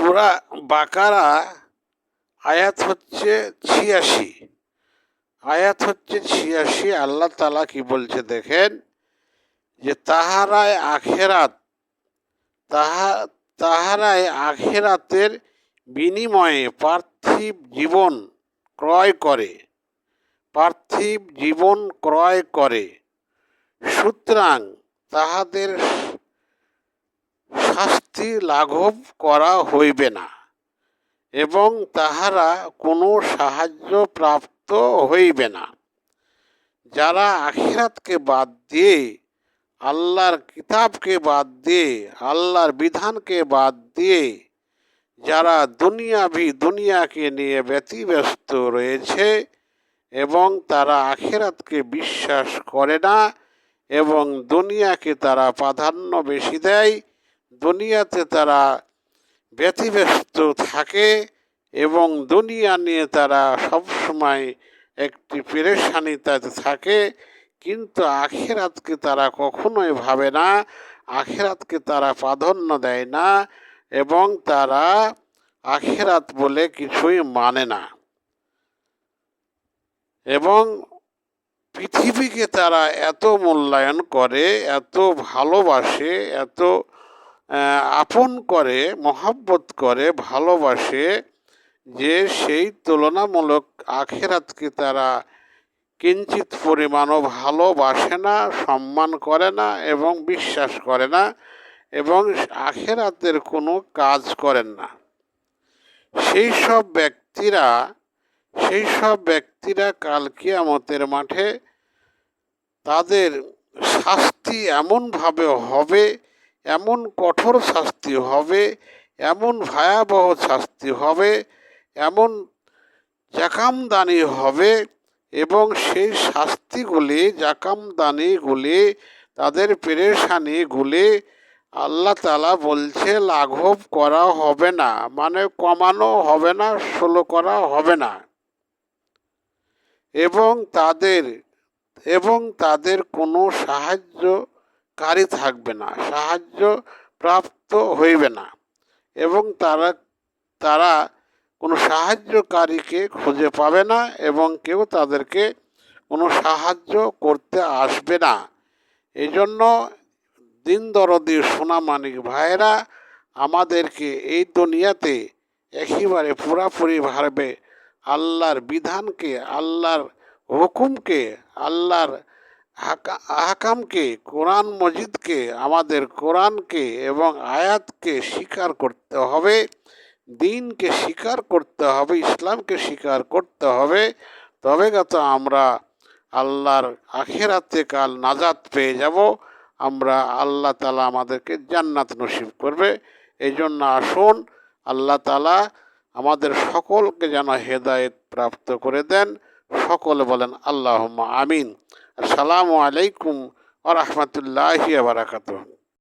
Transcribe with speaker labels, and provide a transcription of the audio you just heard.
Speaker 1: সূরা বাকারা আয়াত হচ্ছে ৮৬। আল্লাহ তাআলা কি বলছে দেখেন, যে তাহারাই আখিরাতের বিনিময়ে পার্থিব জীবন ক্রয় করে। সুতরাং তাহাদের শাস্তি লাঘব করা হইবে না এবং তাহারা কোনো সাহায্য প্রাপ্ত হইবে না। যারা আখিরাতকে বাদ দিয়ে, আল্লাহর কিতাবকে বাদ দিয়ে, আল্লাহর বিধানকে বাদ দিয়ে যারা দুনিয়াকে নিয়ে ব্যতিব্যস্ত রয়েছে এবং তারা আখিরাতকে বিশ্বাস করে না এবং দুনিয়াকে তারা প্রাধান্য বেশি দেয়, দুনিয়াতে তারা ব্যতিব্যস্ত থাকে এবং দুনিয়া নিয়ে তারা সবসময় একটি পেরেশানিতে থাকে, কিন্তু আখিরাতকে তারা কখনোই ভাবে না, আখিরাতকে তারা প্রাধান্য দেয় না এবং তারা আখিরাত বলে কিছুই মানে না এবং পৃথিবীকে তারা এত মূল্যায়ন করে, এত ভালোবাসে, এত আপন করে, মহব্বত করে, ভালোবাসে, যে সেই তুলনামূলক আখিরাতকে তারা কিঞ্চিত পরিমাণও ভালোবাসে না, সম্মান করে না এবং বিশ্বাস করে না এবং আখিরাতের কোনো কাজ করেন না। সেই সব ব্যক্তিরা কাল কিয়ামতের মাঠে তাদের শাস্তি এমনভাবে হবে, এমন কঠোর শাস্তি হবে, এমন ভয়াবহ শাস্তি হবে, এমন জাকামদানি হবে এবং সেই জাকামদানিগুলি, তাদের পেরেশানিগুলি আল্লাহ তাআলা বলছে লাঘব করা হবে না, মানে কমানো হবে না, স্লো করা হবে না এবং তাদের কোনো সাহায্যকারী থাকবে না, সাহায্য প্রাপ্ত হইবে না এবং তারা কোনো সাহায্যকারীকে খুঁজে পাবে না এবং কেউ তাদেরকে কোনো সাহায্য করতে আসবে না। এই জন্য দিন দরদি সোনামানিক ভাইয়েরা, আমাদেরকে এই দুনিয়াতে একেবারে পুরাপুরিভাবে আল্লাহর বিধানকে, আল্লাহর হুকুমকে, আল্লাহর আহকামকে, কোরআন মজিদকে, আমাদের কোরআনকে এবং আয়াতকে স্বীকার করতে হবে, দিনকে স্বীকার করতে হবে, ইসলামকে স্বীকার করতে হবে। তবে তো আমরা আল্লাহর আখিরাতে কাল নাজাত পেয়ে যাব, আমরা আল্লাহ তাআলা আমাদেরকে জান্নাত নসিব করবে। এই জন্য আসুন আল্লাহ তাআলা আমাদের সকলকে যেন হেদায়েত প্রাপ্ত করে দেন। সকলে বলেন আল্লাহুম্মা আমিন। আসসালামু আলাইকুম ওয়া রাহমাতুল্লাহি ওয়া বারাকাতুহু।